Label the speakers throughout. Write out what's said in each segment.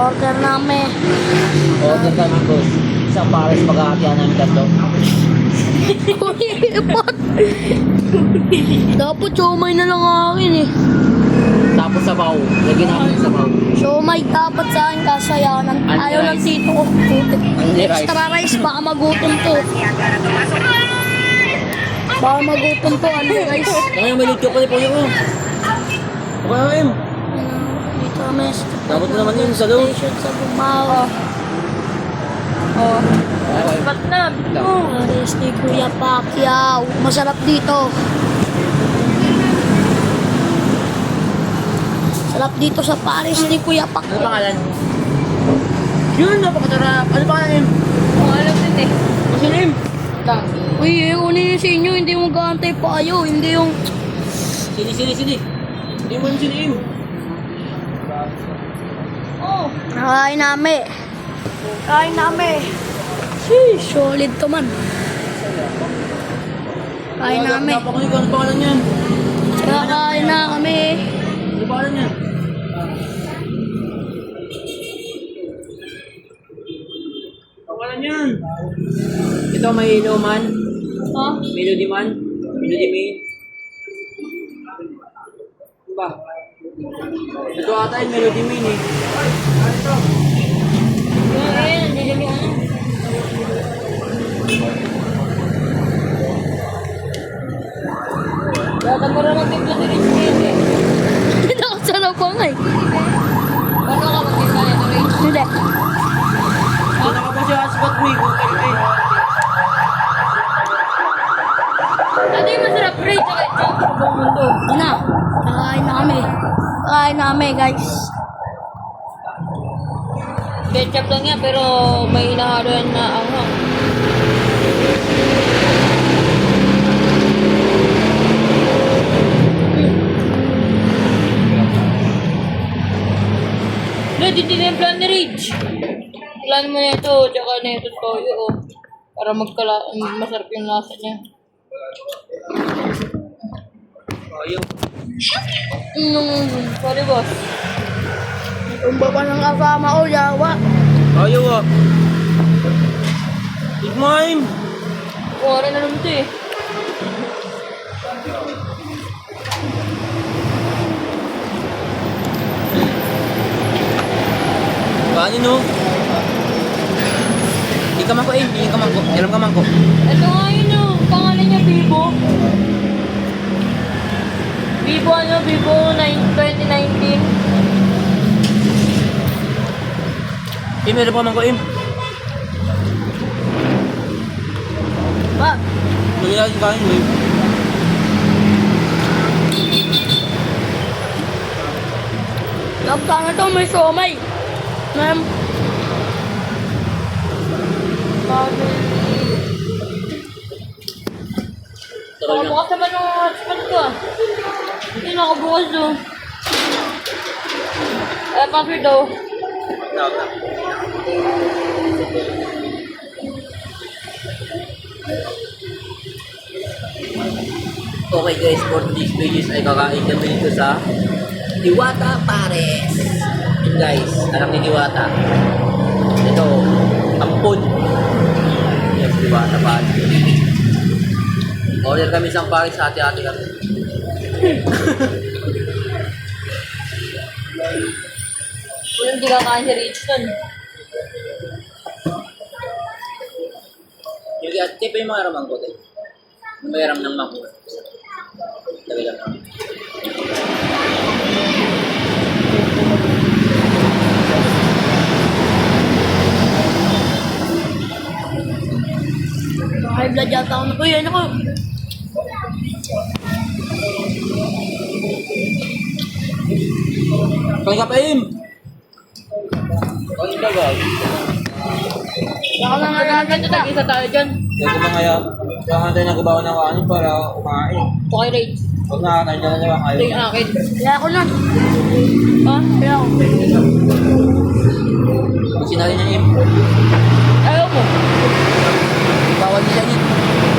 Speaker 1: Order namin.
Speaker 2: Order kami, boss. Isang pares pagkakatihan namin tatlo.
Speaker 1: Kulipat. Dapat siomay na lang akin eh.
Speaker 2: Tapos sabaw. Lagyan namin yung sabaw.
Speaker 1: Siomay dapat sa akin kasi ayaw ng tito ko.
Speaker 2: Only rice.
Speaker 1: Extra rice, baka magutom to. Baka magutom to, ano guys?
Speaker 2: Ngayon may luto pa ni Poyo ko. Okay, Im.
Speaker 1: Dito kami sa
Speaker 2: Dapat na naman yun sa loob.
Speaker 1: station sa Bumao. Oh. Ba't na? Pares ni Kuya Pacquiao. Masarap dito. Sarap dito sa Paris ni Kuya
Speaker 2: Ano
Speaker 1: Pacquiao.
Speaker 2: pangalan? Yun, napakasarap. Ano pangalan, Im?
Speaker 1: Alam din eh.
Speaker 2: Kasi Im.
Speaker 1: Uy, ano yung sa inyo? Hindi mo gantay pa kayo. Hindi yung...
Speaker 2: Sini. Hindi mo yung sini, Im.
Speaker 1: Oh. Kain namin. Kain namin. Sheesh, solid to man. Kain namin.
Speaker 2: Napakasarap. Ano pangalan yan?
Speaker 1: Kakain na kami.
Speaker 2: Ano pangalan yan? Pangalan yan. Ito may inuman.
Speaker 1: Ha?
Speaker 2: Melody man. Melody main. Ano ba? Ito ata yung Melody main eh.
Speaker 1: Ayun, hindi kami ano. Dapat mo rin magtimpla din yung hindi. Hindi ako sarap pa nga eh. Paano ka magtimpla nito rin? Hindi.
Speaker 2: Ano ka pa siya hotspot mo eh?
Speaker 1: Dati yung masarap rin. Tsaka ito sa buong mundo. Ano? Kakain na kami. Kakain na kami guys. Ketchup lang yan pero may hinahalo yan na anghang. Hindi na yung plan ni Rich. Plan mo na ito, tsaka na ito toyo, oh. Para masarap yung lasa niya.
Speaker 2: Ayaw.
Speaker 1: Sorry boss. Yung baba ng kasama ko, yawa.
Speaker 2: Ayaw ah. Igmaim.
Speaker 1: Wala na naman ito eh.
Speaker 2: Paano no? Hindi ka mangko eh. Hindi ka mangko. Alam ka mangko.
Speaker 1: Ito nga yun oh. Pangalan niya Vivo. Vivo ano? Vivo 2019.
Speaker 2: Meron pa mangko eh.
Speaker 1: Ba?
Speaker 2: Lagi natin kain mo eh.
Speaker 1: Lapta na to, may somay. Ma'am. Nakabukas naman yung hotspot ko ah. Hindi nakabukas doon. Password daw.
Speaker 2: Okay guys, for this videos ay kakain kami dito sa Diwata Pares. Yun guys, anak ni Diwata. Ito, ampun. Yes, Diwata Pares. Order kami isang pares, hati-hati kami.
Speaker 1: Kung hindi kakain si Richton.
Speaker 2: Yung at pa yung mga ramang ko tayo. May ram ng mangko. Lagi lang namin.
Speaker 1: High blood yata ako na. Uy, ano ko?
Speaker 2: Kain ka pa, Im! Kain ka ba?
Speaker 1: Baka mga nagaganda tag-isa tayo dyan.
Speaker 2: Kaya ba kaya, kaya nga tayo nagabawa ng kanin para kumain.
Speaker 1: Okay, Rage.
Speaker 2: Huwag nakakain na lang
Speaker 1: Ito
Speaker 2: ayaw.
Speaker 1: yung akin. Kaya ako na. Ha? Kaya ako.
Speaker 2: Kung sinali niya, Im,
Speaker 1: Ayaw mo.
Speaker 2: bawal nila yun.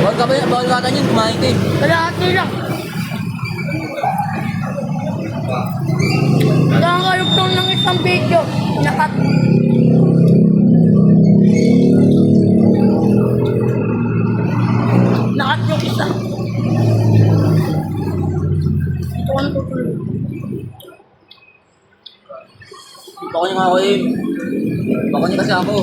Speaker 2: Bawal ka yun, kumain ka, Im.
Speaker 1: Kalahati lang. Nakakayog ng isang video. Nakat
Speaker 2: Baka niya nga ako eh. Baka niya kasi ako.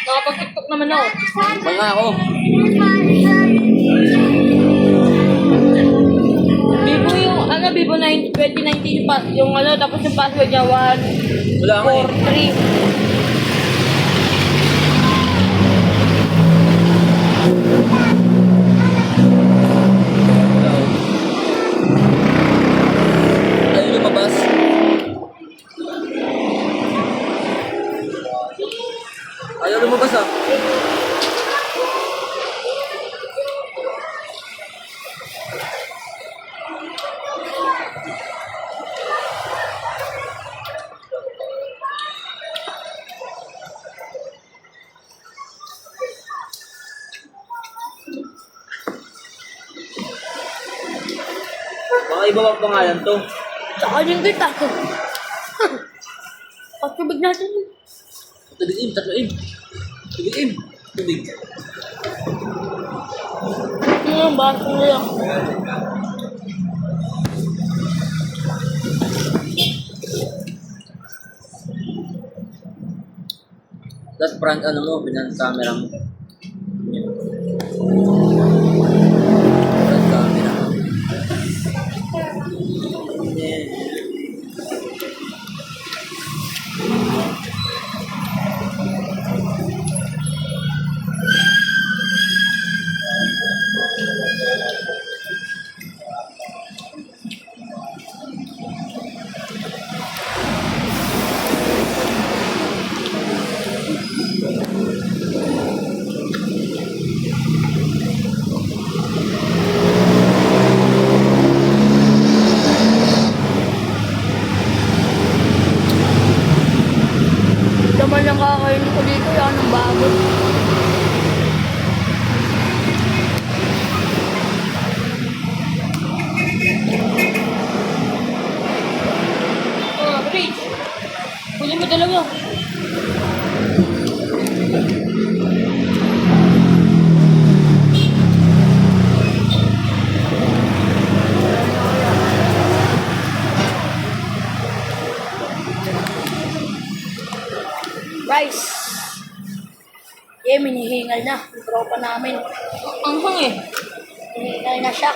Speaker 1: Nakapag-tiktok naman ako.
Speaker 2: Baka nga ako.
Speaker 1: Vivo yung, ano, Vivo 2019 yung, yung ano, tapos yung password niya,
Speaker 2: Wala nga eh.
Speaker 1: 143.
Speaker 2: Ayaw lumabas. Ayaw lumabas ah. Baka iba pang pangalan to.
Speaker 1: Tsaka yung kita ko. Pagkabig natin yun.
Speaker 2: Tubig-im, tatlo-im. Tubig-im. Tubig.
Speaker 1: Ano yung baso nila?
Speaker 2: Tapos front ano mo, pinang camera mo. Yan. Front camera. Yan.
Speaker 1: Laman lang kakainin ko dito, yan ang bago. Oh, Rich. Pwede mo dalawa. Rice. Minihingal na. Yung tropa namin. Ang hang eh. Hinihingal na siya.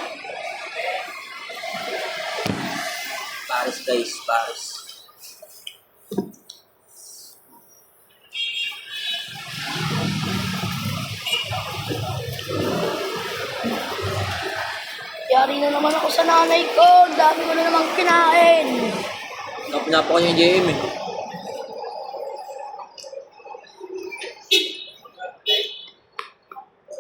Speaker 2: Paris guys, Paris.
Speaker 1: Yari na naman ako sa nanay ko. Ang dami ko na namang kinain.
Speaker 2: Pinapakain yung JM eh.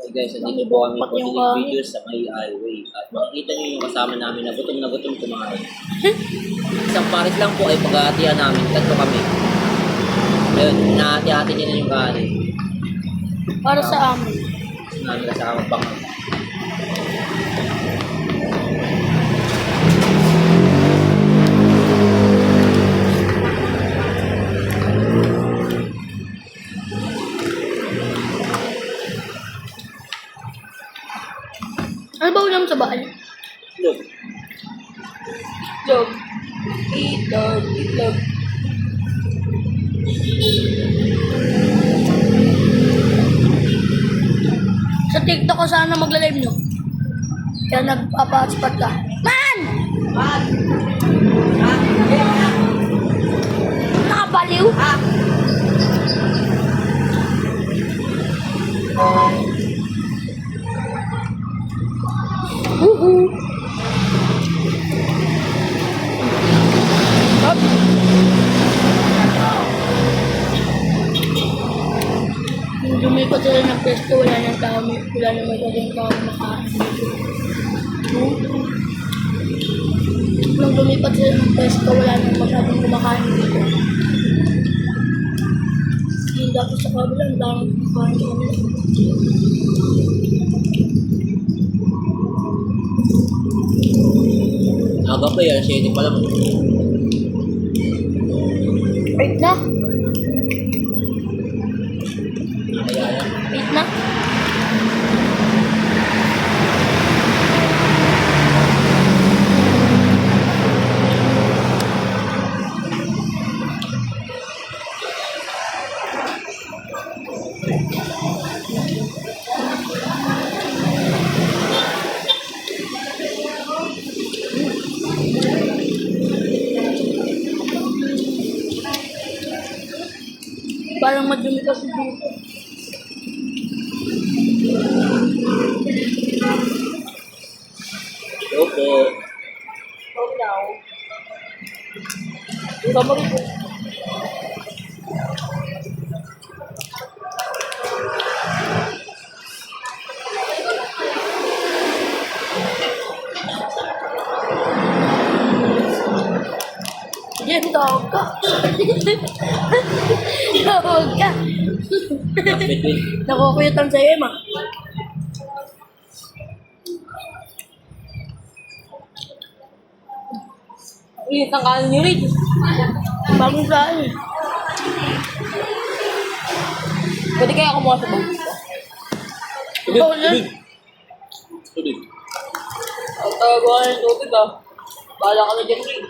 Speaker 2: Okay guys, andito po kami for today's video sa may highway. At makikita nyo yung kasama namin na gutom kumain. Isang pares lang po ay pag-aatihan namin. Tatlo kami. Ayun, inaati-ati nila yung kanin.
Speaker 1: Para sa amin.
Speaker 2: Gusto namin kasama pang
Speaker 1: Ano ba ulam sa bahay?
Speaker 2: Look.
Speaker 1: Itlog. Itlog. Itlog. Sa TikTok ko sana magla-live no? Kaya nagpapa-hotspot ka. Man! Man! Nakabaliw? Up. Nung lumipat sila ng pesto, wala nang tao, wala nang magaging tao makain. Nung lumipat sila ng pesto, wala nang magaging kumakain dito. Hindi ako sa kabila, ang daming kumakain sa kabila.
Speaker 2: Aga pa yan, 7 pa lang.
Speaker 1: Wait na.
Speaker 2: Nakayaya.
Speaker 1: Wait na. kasi dito.
Speaker 2: Opo.
Speaker 1: Oh, now. Iba mo rin po. Yan, tawag ka. Tawag ka.
Speaker 2: Between.
Speaker 1: Nakukuyutan sa'yo, Emma. Init ang kanin niyo rin. Bagong saan. Pwede kaya kumuha sa bag dito?
Speaker 2: Tubig,
Speaker 1: Oh, yan.
Speaker 2: tubig. Tubig.
Speaker 1: Ang tagagawa ng tubig ah. Bahala ka na dyan rin.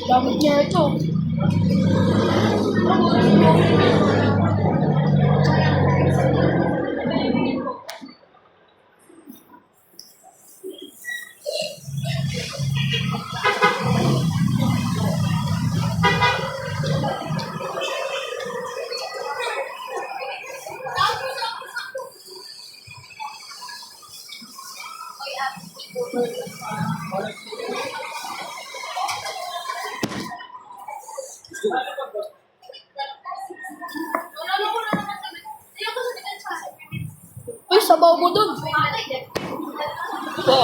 Speaker 1: Damot niya ito. Uy, sabaw mo dun. Ito.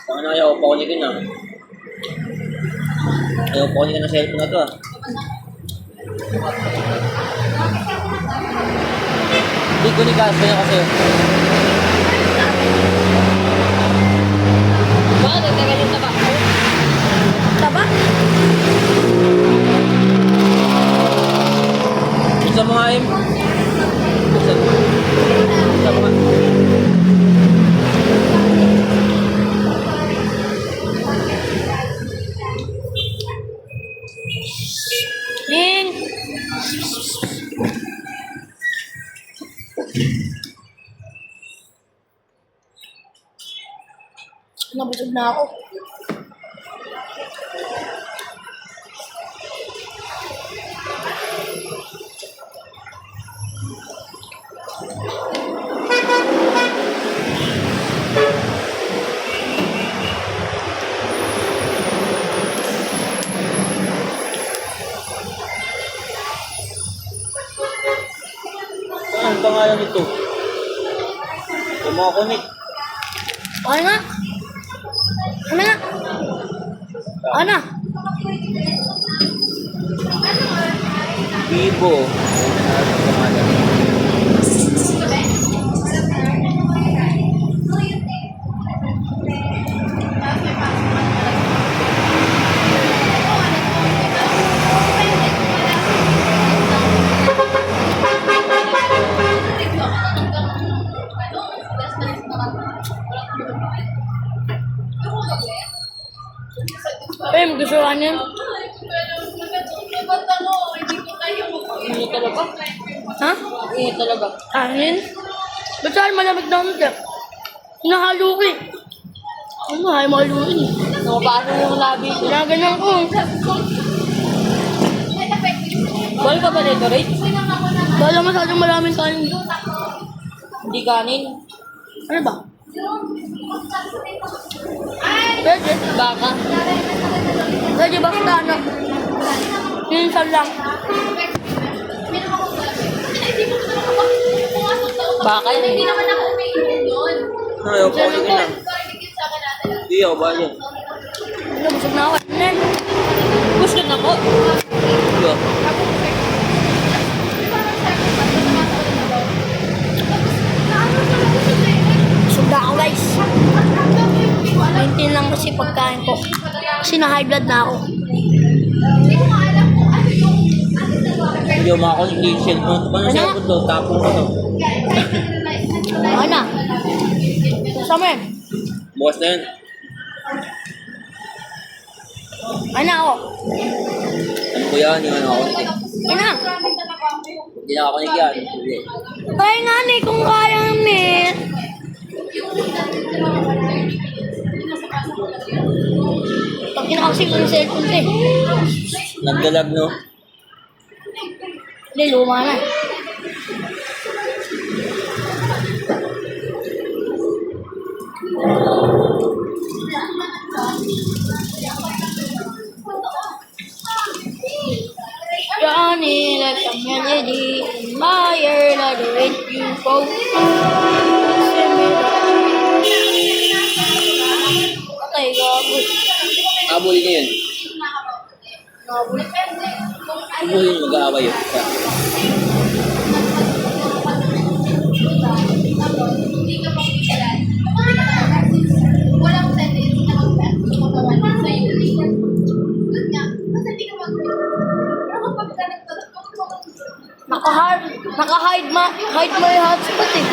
Speaker 2: Ano ayaw ko paulitin ah. Ayaw ko paulitin ng cellphone na to ah. Hindi ko ni gas kanya kasi.
Speaker 1: Bakit? Nagtagal yung taba. Taba?
Speaker 2: Isa mo nga im. Isa mo nga.
Speaker 1: Ning! Nabusog na ako.
Speaker 2: Saan ang pangalan nito? Kumakunik.
Speaker 1: Ano nga? Ano nga? Ano?
Speaker 2: Bibo. Ano ang pangalan?
Speaker 1: Ay, magustuhan yan. Init talaga. Ha? Init talaga. Kanin? Ba't saan malamig na ulit? Nahalo ko eh. Ano, ay mahaluin eh. Nakapasok yung labi. Ginaganyan ko. Bawal ka ba nito, Ray? Bawal masyadong maraming kanin. Hindi kanin. Ano ba? Pwede, baka. Pwede basta ano. Minsan lang. Baka yun.
Speaker 3: Hindi naman ako umiinom doon.
Speaker 2: Ayaw ko paulitin lang. Hindi ako ba yun?
Speaker 1: Ano, busog na ako. Nen. Busog na ako.
Speaker 2: Hindi ako.
Speaker 1: Busog na ako, guys. 19 lang kasi pagkain ko. Kasi na high blood na ako.
Speaker 3: Hindi ko maalam kung ano yung
Speaker 2: Hindi ako makakunik yung cellphone. Paano
Speaker 1: Ano?
Speaker 2: cellphone to? Tapong ko to.
Speaker 1: Ano? Saan mo yan?
Speaker 2: Mo Bukas na yun.
Speaker 1: Ano ako?
Speaker 2: Ano ko yan? Yung ano ako.
Speaker 1: Ano?
Speaker 2: Hindi na ako yan. Hindi.
Speaker 1: Kaya nga ni, kung kaya ni. Pag kinakasi ko yung cellphone ko eh.
Speaker 2: Nagdalag, no?
Speaker 1: Hindi, luma na. Johnny, like a melody in my ear, like the way you go. Okay, gago.
Speaker 2: Abuli na yun.
Speaker 1: Gago.
Speaker 2: Abuli yun, mag-aaway yun.
Speaker 3: Hindi ka pang pisalan. Walang tendency na magpapagawa sa iyo. Good nga. Basta hindi ka pero kapag ka
Speaker 1: Naka-hide mo yung hotspot eh.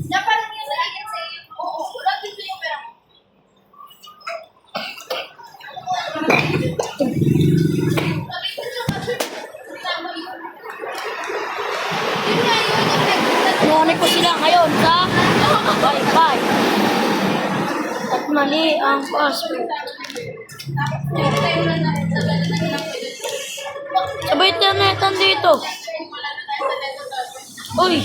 Speaker 3: na parang yung nagiging sa iyo, oo, wala dito yung pera mo. Sabi ko siya kasi, tama yun. Yun nga yun, yung nagiging
Speaker 1: Connect ko sila ngayon sa Wi-Fi. At mali ang password. Sabay internetan dito. Uy!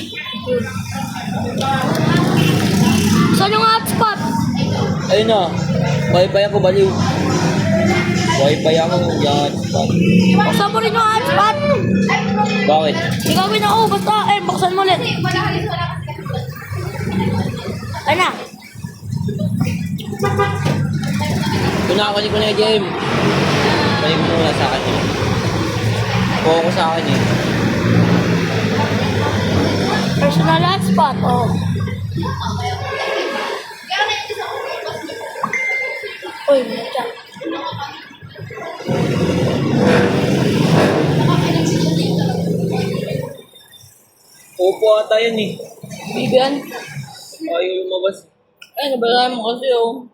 Speaker 1: Saan yung hotspot?
Speaker 2: Ayun na. Wi-Fi ako, baliw. Wi-Fi ako, yan.
Speaker 1: Buksan mo rin yung hotspot.
Speaker 2: Bakit?
Speaker 1: Igawin ako, basta buksan mo ulit. Ay na.
Speaker 2: Pinakakulik ko na yung game. Balik mo muna sa akin. Focus sa akin eh.
Speaker 1: Personal hotspot, oh. Uy, nandiyan.
Speaker 2: Opo ata yan eh.
Speaker 1: Bibian.
Speaker 2: Ayaw lumabas.
Speaker 1: Ay, nabalayan mo kasi, oh.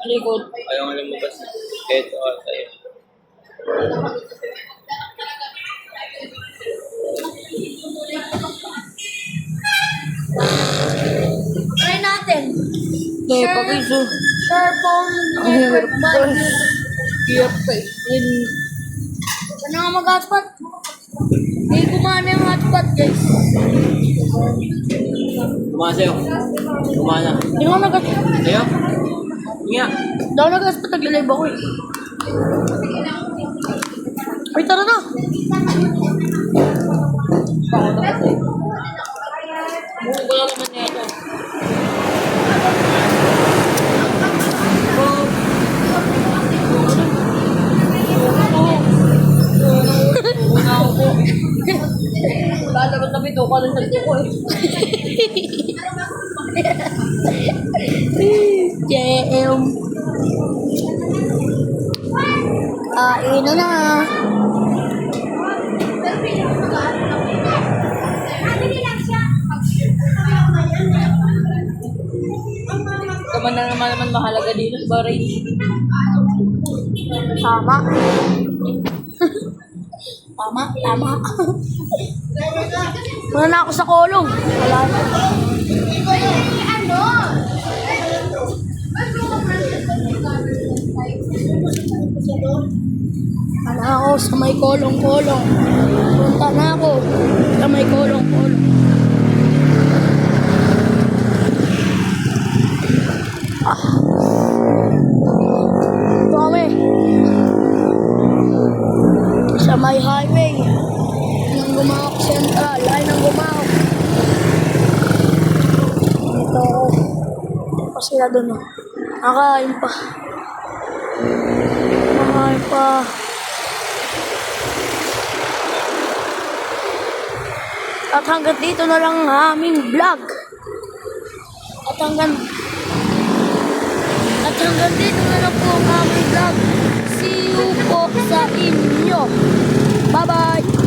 Speaker 1: Alikod.
Speaker 2: Ayaw nga lumabas. Eto ata yan.
Speaker 1: Try natin.
Speaker 2: May
Speaker 1: Sure.
Speaker 2: pakiso.
Speaker 1: Sure phone network band.
Speaker 2: Hirap pa eh.
Speaker 1: Ano nga mag-hotspot? Hindi gumana yung hotspot, guys.
Speaker 2: Kumana sa'yo. Kumana.
Speaker 1: Hindi ko nag-hotspot.
Speaker 2: Sa'yo? Nga.
Speaker 1: Hindi ako nag-hotspot, nag-live ako eh. Ay, tara na. Buko ko lang naman nito. Una ako po. Lalabas na bito ka lang sa ko eh. JM. Ino na. Kaman na naman mahalaga dito sa baray. Tama. Tama. Muna na ako sa kolong. Wala na. Wala ako sa may kolong-kolong. Punta na ako sa may kolong-kolong. Ito kami. Sa may highway. Nang Gumawak Central. Ay, nang Gumawak. Ito ako. Ito pa sila dun. Nakain pa. Nakain pa. At hanggang dito na lang ang aming vlog. At hanggang hanggang dito na lang po ang aming vlog. See you po sa inyo. Bye-bye!